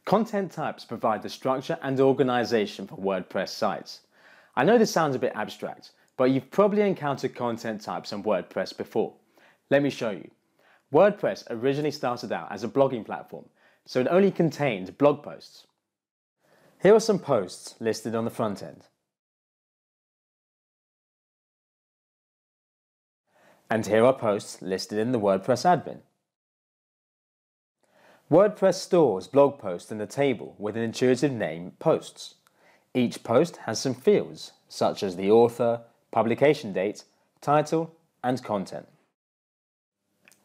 Content types provide the structure and organization for WordPress sites. I know this sounds a bit abstract, but you've probably encountered content types on WordPress before. Let me show you. WordPress originally started out as a blogging platform, so it only contained blog posts. Here are some posts listed on the front end. And here are posts listed in the WordPress admin. WordPress stores blog posts in a table with an intuitive name, Posts. Each post has some fields, such as the author, publication date, title, and content.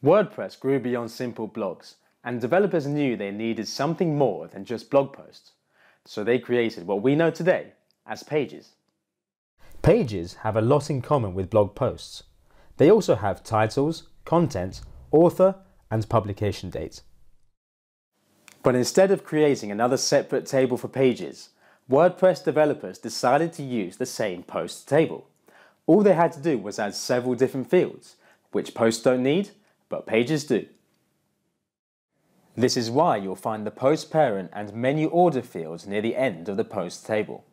WordPress grew beyond simple blogs, and developers knew they needed something more than just blog posts. So they created what we know today as pages. Pages have a lot in common with blog posts. They also have titles, content, author, and publication date. But instead of creating another separate table for pages, WordPress developers decided to use the same posts table. All they had to do was add several different fields, which posts don't need, but pages do. This is why you'll find the post parent and menu order fields near the end of the posts table.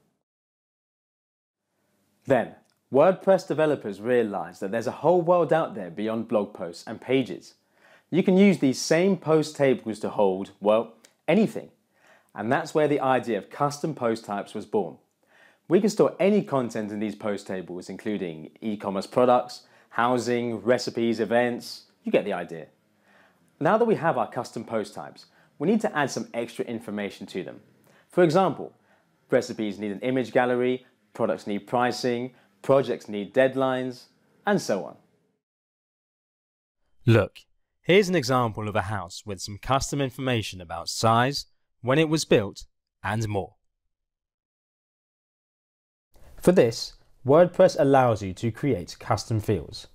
Then, WordPress developers realized that there's a whole world out there beyond blog posts and pages. You can use these same post tables to hold, well, anything. And that's where the idea of custom post types was born. We can store any content in these post tables, including e-commerce products, housing, recipes, events. You get the idea. Now that we have our custom post types, we need to add some extra information to them. For example, recipes need an image gallery, products need pricing, projects need deadlines, and so on. Look, here's an example of a house with some custom information about size, when it was built, and more. For this, WordPress allows you to create custom fields.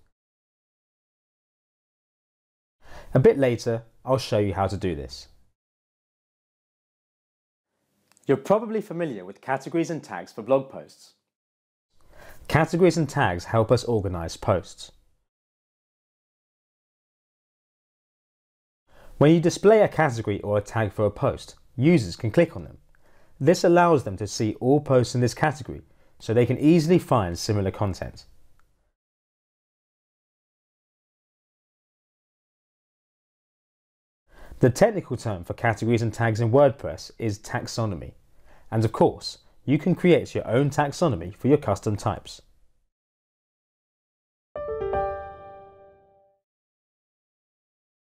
A bit later, I'll show you how to do this. You're probably familiar with categories and tags for blog posts. Categories and tags help us organize posts. When you display a category or a tag for a post, users can click on them. This allows them to see all posts in this category, so they can easily find similar content. The technical term for categories and tags in WordPress is taxonomy. And of course, you can create your own taxonomy for your custom types.